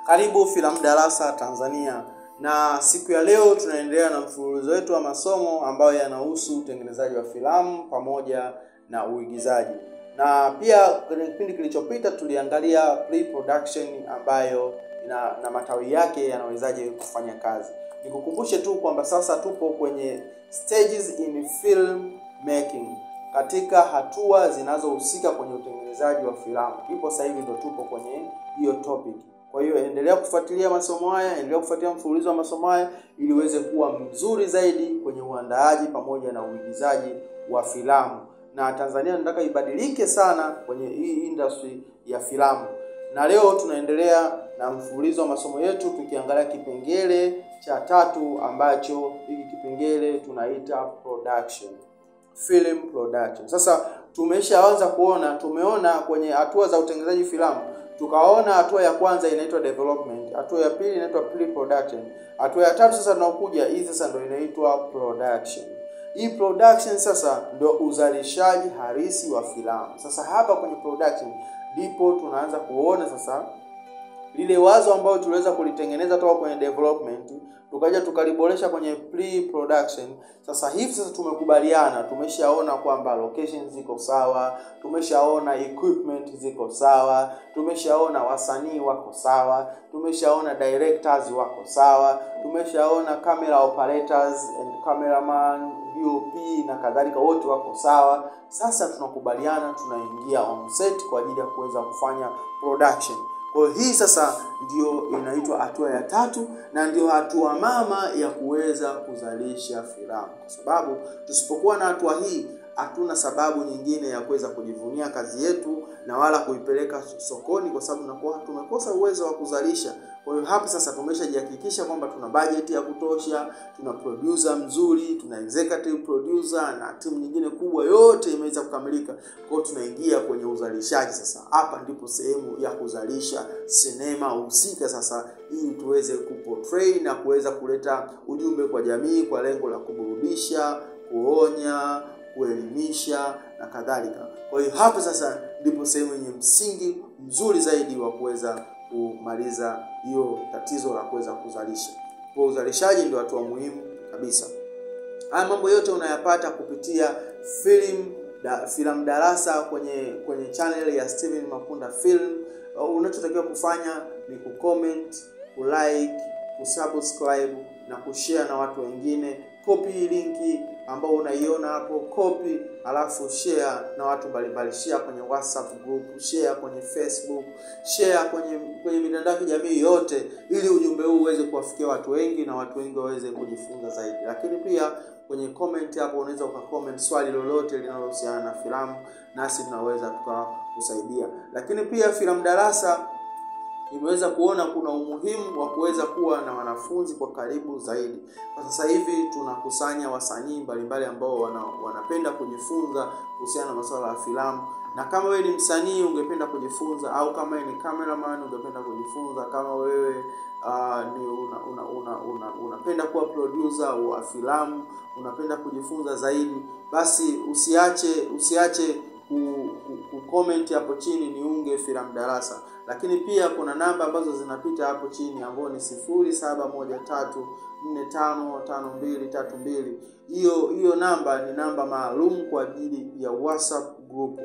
Karibu Filamu Darasa Tanzania, na siku ya leo tunaendelea na mfululizo wetu wa masomo ambayo yanahusu utengenezaji wa filamu pamoja na uigizaji. Na pia kwenye kipindi kilichopita tuliangalia pre-production ambayo na matawi yake yanawezaje kufanya kazi. Nikukumbushe tu kwamba sasa tupo kwenye stages in film making, katika hatua zinazohusika kwenye utengenezaji wa filamu. Ipo sasa hivi ndo tupo kwenye hiyo topic. Kwa hiyo endelea kufuatilia masomo haya, endelea kufuatilia mfululizo wa masomo haya ili uweze kuwa mzuri zaidi kwenye uandaaji pamoja na uigizaji wa filamu. Na Tanzania nataka ibadilike sana kwenye hii industry ya filamu. Na leo tunaendelea na mfululizo wa masomo yetu tukiangalia kipengele cha 3 ambacho hiki kipengele tunaita production. Film production. Sasa tumeshaanza tumeona kwenye hatua za utengenezaji filamu. Tukaona hatua ya kwanza inaitwa development, hatua ya pili inaitwa pre-production, hatua ya tatu sasa tunakuja hii sasa ndio inaitwa production. Hii production sasa ndio uzalishaji halisi wa filamu. Sasa hapa kwenye production ndipo tunaanza kuona sasa lile wazo ambalo tuliweza kulitengeneza toka kwenye development, tukaja tukaliboresha kwenye pre-production. Sasa hivi sasa tumekubaliana, tumeshaona kwamba location ziko sawa, tumeshaona equipment ziko sawa, tumeshaona wasanii wako sawa, tumeshaona directors wako sawa, tumeshaona camera operators and cameraman, DOP na kadhalika wote wako sawa. Sasa tunakubaliana tunaingia on set kwa ajili ya kuweza kufanya production. Kwa hii sasa ndio inaitwa hatua ya 3 na ndio hatua mama ya kuweza kuzalisha filamu. Kwa sababu tusipokuwa na hatua hii hatuna sababu nyingine ya kuweza kujivunia kazi yetu na wala kuipeleka sokoni, kwa sababu tumekosa uwezo wa kuzalisha. Kwa hiyo hapa sasa tumeshajihakikisha kwamba tuna budget ya kutosha, tuna producer mzuri, tuna executive producer na timu nyingine kubwa, yote imeweza kukamilika. Kwa hiyo tunaingia kwenye uzalishaji sasa. Hapa ndipo sehemu ya kuzalisha sinema husika sasa, ili tuweze kuportray na kuweza kuleta ujumbe kwa jamii kwa lengo la kuburudisha, kuonya, kuelimisha na kadhalika. Kwa hiyo hapa sasa ndipo sehemu yenye msingi mzuri zaidi wa kuweza kumaliza hiyo tatizo la kuweza kuzalisha. Kwa uzalishaji ndio hatua muhimu kabisa. Haya mambo yote unayapata kupitia Filamu Darasa kwenye channel ya Steven Mapunda Film. Unachotakiwa kufanya ni kucomment, kulike, kusubscribe na kushare na watu wengine. Copy linki ambao unaiona hapo, copy alafu share na watu mbalimbali. Share kwenye WhatsApp group, share kwenye Facebook, share kwenye mitandao ya kijamii yote, ili ujumbe huu uweze kuwafikia watu wengi na watu wengi waweze kujifunza zaidi. Lakini pia kwenye comment hapo unaweza ukacomment swali lolote linalohusiana na filamu, nasi tunaweza tukakusaidia. Lakini pia Filamu Darasa nimeweza kuona kuna umuhimu wa kuweza kuwa na wanafunzi kwa karibu zaidi. Kwa sasa hivi tunakusanya wasanii mbalimbali ambao wanapenda kujifunza kuhusiana na masuala ya filamu. Na kama wewe ni msanii ungependa kujifunza, au kama wewe ni cameraman ungependa kujifunza, kama wewe unapenda kuwa producer wa filamu, unapenda kujifunza zaidi, basi usiache comment hapo chini niunge Filamu Darasa. Lakini pia kuna namba ambazo zinapita hapo chini ambazo ni 0713455232. Hiyo namba ni namba maalum kwa ajili ya WhatsApp group.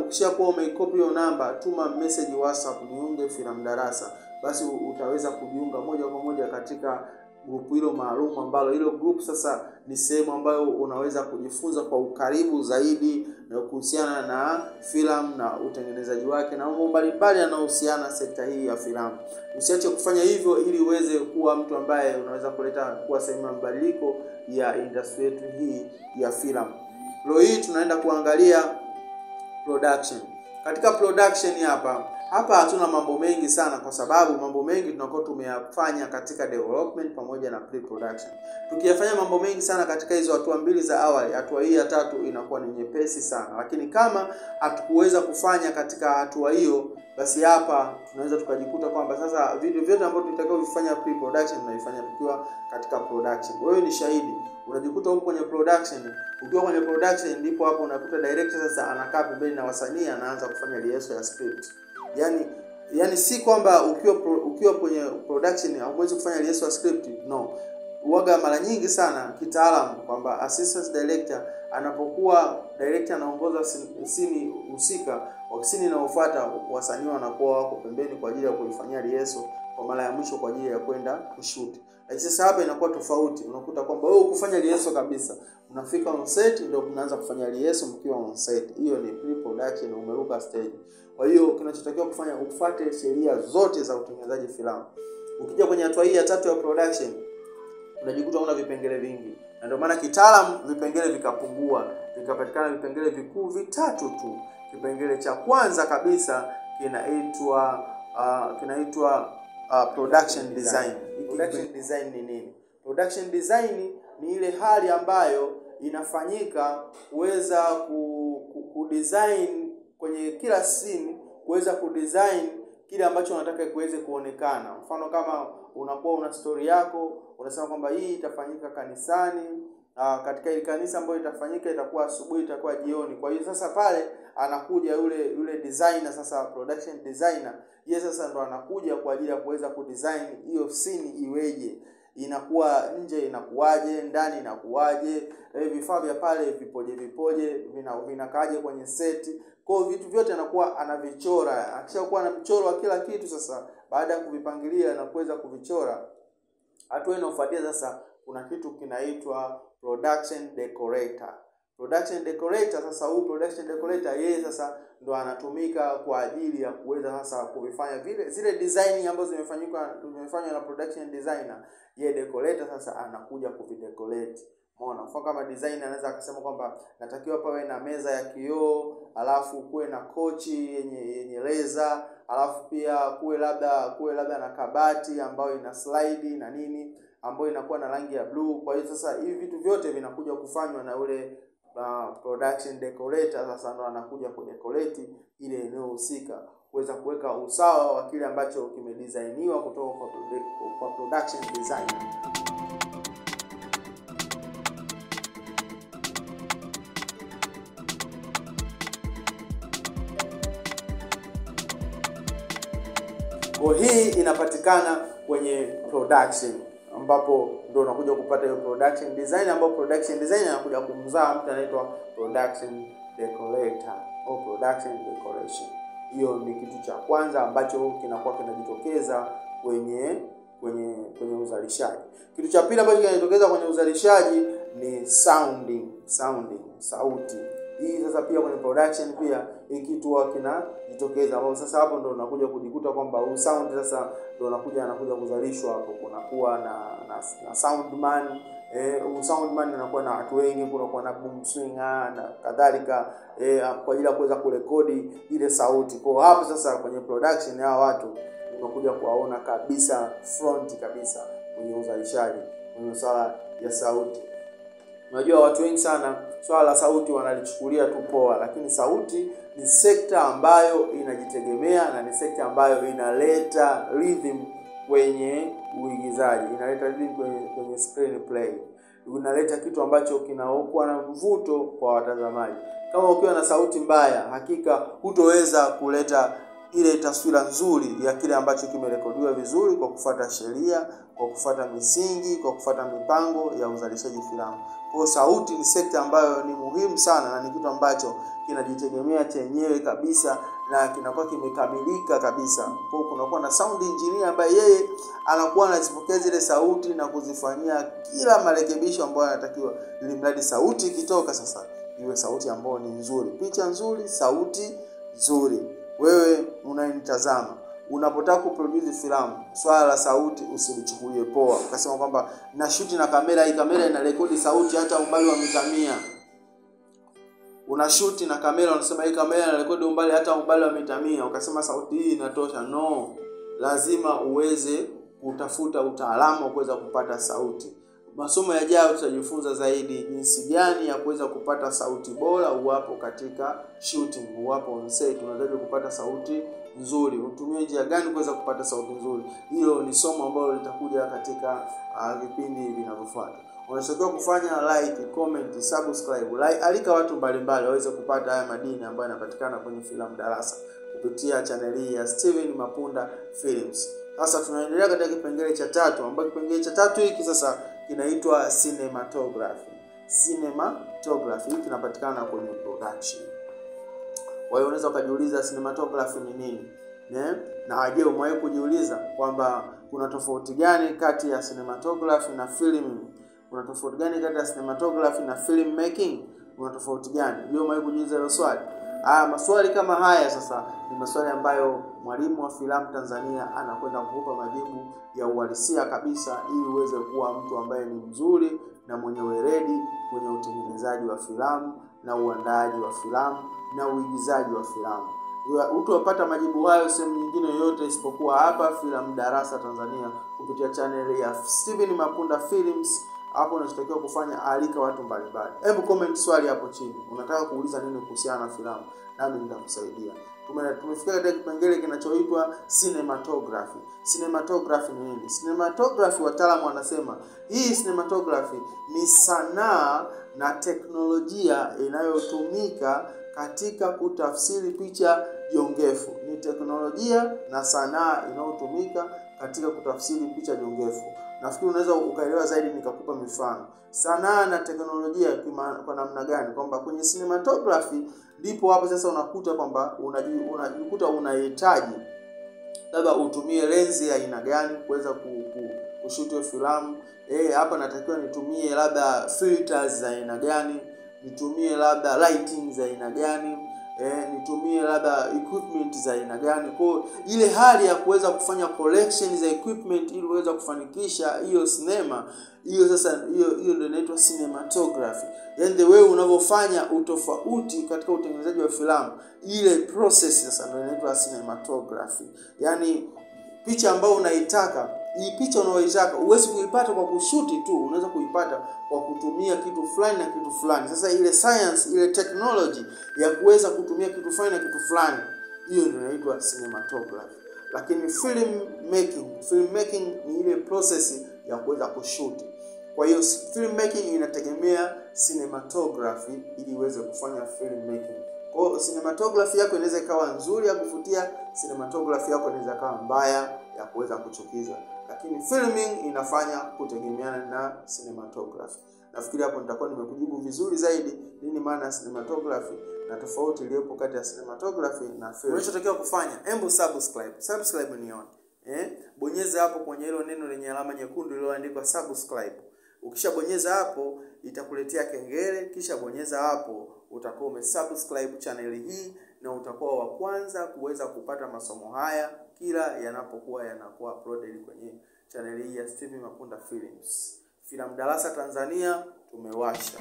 Ukishakuwa umeikopi hiyo namba, tuma message WhatsApp niunge Filamu Darasa, basi utaweza kujiunga moja kwa moja katika group hilo maalum, ambalo hilo group sasa ni sehemu ambayo unaweza kujifunza kwa ukaribu zaidi na kuhusiana na filamu na utengenezaji wake na mambo mbalimbali yanayohusiana sekta hii ya filamu. Usiache kufanya hivyo ili uweze kuwa mtu ambaye unaweza kuwa sehemu ya mabadiliko ya industry yetu hii ya filamu. Leo hii tunaenda kuangalia production. Katika production hapa hatuna mambo mengi sana, kwa sababu mambo mengi tunakuwa tumeyafanya katika development pamoja na pre-production. Tukiyafanya mambo mengi sana katika hizo hatua mbili za awali, hatua hii ya 3 inakuwa ni nyepesi sana. Lakini kama hatukuweza kufanya katika hatua hiyo, basi hapa tunaweza tukajikuta kwamba sasa vitu vyote ambavyo tunatakiwa kufanya pre-production tunavifanya tukiwa katika production. Wewe ni shahidi, unajikuta huko kwenye production. Ukiwa kwenye production ndipo hapo unakuta director sasa anakaa pembeni na wasanii anaanza kufanya rehearsal ya script. Yaani yani si kwamba ukiwa kwenye production hauwezi kufanya rehearsal script, no. Uwaga mara nyingi sana kitaalamu kwamba assistant director anapokuwa director anaongoza scene husika, wa scene inayofuata wasanii wanakuwa wako pembeni kwa ajili ya kuifanyia rehearsal kwa mara ya mwisho kwa ajili ya kwenda kushoot. Lakini sasa hapa inakuwa tofauti. Unakuta kwamba wewe ukufanya rehearsal kabisa, unafika on set ndio mnaanza kufanya rehearsal mkiwa on set. Hiyo ni pre-production, umeruka stage. Kwa hiyo kinachotakiwa kufanya ufuate sheria zote za utengenezaji filamu. Ukija kwenye hatua hii ya 3 ya production, unajikuta una vipengele vingi. Na ndio maana kitaalamu vipengele vikapungua, vikapatikana vipengele vikuu 3 tu. Kipengele cha kwanza kabisa kinaitwa production design. Production design ni nini? Production design ni ile hali ambayo inafanyika kuweza kudesign kwenye kila scene, kuweza kudesign kile ambacho unataka kiweze kuonekana. Mfano kama unakuwa una story yako, unasema kwamba hii itafanyika kanisani, katika ile kanisa ambayo itafanyika itakuwa asubuhi, itakuwa jioni. Kwa hiyo sasa pale anakuja yule designer, sasa production designer, yeye sasa ndo anakuja kwa ajili ya kuweza kudesign hiyo scene iweje, inakuwa nje inakuwaje, ndani inakuwaje, vifaa vya pale vipoje vinakaaje kwenye set. Kwa vitu vyote anakuwa anavichora. Akishakuwa na mchoro wa kila kitu, sasa baada ya kuvipangilia na kuweza kuvichora, hatua inayofuatia sasa kuna kitu kinaitwa production decorator. Production decorator, sasa huyu production decorator yeye sasa ndo anatumika kwa ajili ya kuweza sasa kuvifanya zile design ambazo zimefanywa na production designer. Yeye decorator sasa anakuja kuvidecorate. Umeona? Mfano kama designer anaweza akasema kwamba natakiwa pawe na meza ya kioo, alafu kuwe na kochi yenye laser, alafu pia kuwe labda na kabati ambayo ina slide na nini, ambayo inakuwa na rangi ya blue. Kwa hiyo sasa hivi vitu vyote vinakuja kufanywa na ule production decorator. Sasa ndo anakuja kudecorate ile eneo husika, kuweza kuweka usawa wa kile ambacho kimedesigniwa kutoka kwa production designer. Kwa hii inapatikana kwenye production, ambapo ndio unakuja kupata hiyo production design, ambapo production design anakuja kumzaa mtu anaitwa production decorator au production decoration. Hiyo ni kitu cha kwanza ambacho kinakuwa kinajitokeza kwenye uzalishaji. Kitu cha pili ambacho kinajitokeza kwenye uzalishaji ni sounding, sauti. Hii sasa pia kwenye production pia hii kitu kinajitokeza. Hapo sasa hapo ndo unakuja kujikuta kwamba sound sasa ndo anakuja kuzalishwa hapo. Kunakuwa na soundman, soundman anakuwa na watu wengi, kunakuwa na boom swinger na kadhalika, kwa ajili ya kuweza kurekodi ile sauti. Kwa hapo sasa kwenye production hawa watu unakuja kuwaona kabisa front kabisa kwenye uzalishaji kwenye swala ya sauti. Unajua watu wengi sana swala la sauti wanalichukulia tu poa, lakini sauti ni sekta ambayo inajitegemea na ni sekta ambayo inaleta rhythm kwenye uigizaji, inaleta rhythm kwenye screenplay. Unaleta kitu ambacho kinaokuwa na mvuto kwa watazamaji. Kama ukiwa na sauti mbaya, hakika hutoweza kuleta ile taswira nzuri ya kile ambacho kimerekodiwa vizuri kwa kufuata sheria, kwa kufuata misingi, kwa kufuata mipango ya uzalishaji filamu. Kwa sauti ni sekta ambayo ni muhimu sana na ni kitu ambacho kinajitegemea chenyewe kabisa na kinakuwa kimekamilika kabisa. Kwa kunakuwa na sound engineer ambaye yeye anakuwa anazipokea zile sauti na kuzifanyia kila marekebisho ambayo yanatakiwa, ili mradi sauti ikitoka sasa iwe sauti ambayo ni nzuri, picha nzuri, sauti nzuri. Wewe unanitazama, unapotaka kuproduce filamu, swala la sauti usilichukulie poa. Ukasema kwamba na shoot na kamera, hii kamera inarekodi sauti hata umbali wa mita 100. Una shoot na kamera unasema hii kamera inarekodi umbali hata umbali wa mita 100, ukasema sauti hii inatosha. No, lazima uweze kutafuta utaalamu wa kuweza kupata sauti. Masomo yajayo tutajifunza zaidi jinsi gani ya kuweza kupata sauti bora uwapo katika shooting, uwapo on set. Unaweza kupata sauti nzuri, utumie njia gani kuweza kupata sauti nzuri. Hilo ni somo ambalo litakuja katika vipindi vinavyofuata. Unatakiwa kufanya like, comment, subscribe, alika watu mbalimbali waweze kupata haya madini ambayo yanapatikana kwenye filamu darasa. kupitia channel hii ya Steven Mapunda Films. Sasa tunaendelea katika kipengele cha 3, ambapo kipengele cha 3 hiki sasa kinaitwa cinematography. Cinematography hiki kinapatikana kwenye production. Kwa hiyo unaweza kujiuliza cinematography ni nini? Na je, umewahi kujiuliza kwamba kuna tofauti gani kati ya cinematography na film? Kuna tofauti gani kati ya cinematography na film making? Kuna tofauti gani? Je, umewahi kujiuliza hilo swali? Maswali kama haya sasa ni maswali ambayo mwalimu wa filamu Tanzania anakwenda kukupa majibu ya uhalisia kabisa, ili uweze kuwa mtu ambaye ni mzuri na mwenye weledi kwenye utengenezaji wa filamu na uandaaji wa filamu na uigizaji wa filamu. Utapata majibu hayo sehemu nyingine yoyote isipokuwa hapa Filamu Darasa Tanzania kupitia channel ya Steven Mapunda Films. Hapo unachotakiwa kufanya, alika watu mbalimbali. Hebu comment swali hapo chini. Unataka kuuliza nini kuhusiana na filamu? Nami nitakusaidia. Tumefika katika kipengele kinachoitwa cinematography. Cinematography ni nini? Cinematography, wataalamu wanasema hii cinematography ni sanaa na teknolojia inayotumika katika kutafsiri picha jongefu. Ni teknolojia na sanaa inayotumika katika kutafsiri picha jongefu. Nafikiri unaweza ukaelewa zaidi nikakupa mifano. Sanaa na teknolojia kwa namna gani? Kwamba kwenye cinematography ndipo hapo sasa unakuta kwamba unajikuta unahitaji labda utumie lenzi ya aina gani kuweza kushuti filamu. Hapa natakiwa nitumie labda filters za aina gani, nitumie labda lighting za aina gani, nitumie labda equipment za aina gani. Kwa ile hali ya kuweza kufanya collection za equipment ili uweze kufanikisha hiyo sinema, hiyo sasa hiyo ndio inaitwa cinematography. Yaani the way unavyofanya utofauti katika utengenezaji wa filamu, ile process sasa ndio inaitwa cinematography. Yaani picha ambayo unaitaka, hii picha unayoitaka huwezi kuipata kwa kushuti tu, unaweza kuipata kwa kutumia kitu fulani na kitu fulani. Sasa ile science, ile technology ya kuweza kutumia kitu fulani na kitu fulani, hiyo ndio inaitwa cinematography. Lakini film making ni ile process ya kuweza kushuti. Kwa hiyo film making inategemea cinematography ili iweze kufanya film making. Kwa hiyo cinematography yako inaweza ikawa nzuri ya kuvutia, cinematography yako inaweza ikawa mbaya ya kuweza kuchukiza. Lakini filming inafanya kutegemeana na cinematography. Nafikiri hapo nitakuwa nimekujibu vizuri zaidi nini maana ya cinematography na tofauti iliyopo kati ya cinematography na film. Unachotakiwa kufanya, hebu subscribe nione. Bonyeza hapo kwenye hilo neno lenye alama nyekundu iliyoandikwa subscribe. Ukishabonyeza hapo itakuletea kengele, kisha bonyeza hapo utakuwa umesubscribe channel hii na utakuwa wa kwanza kuweza kupata masomo haya kila yanakuwa uploaded kwenye channel hii ya Steven Mapunda Films. Filamu Darasa Tanzania tumewasha.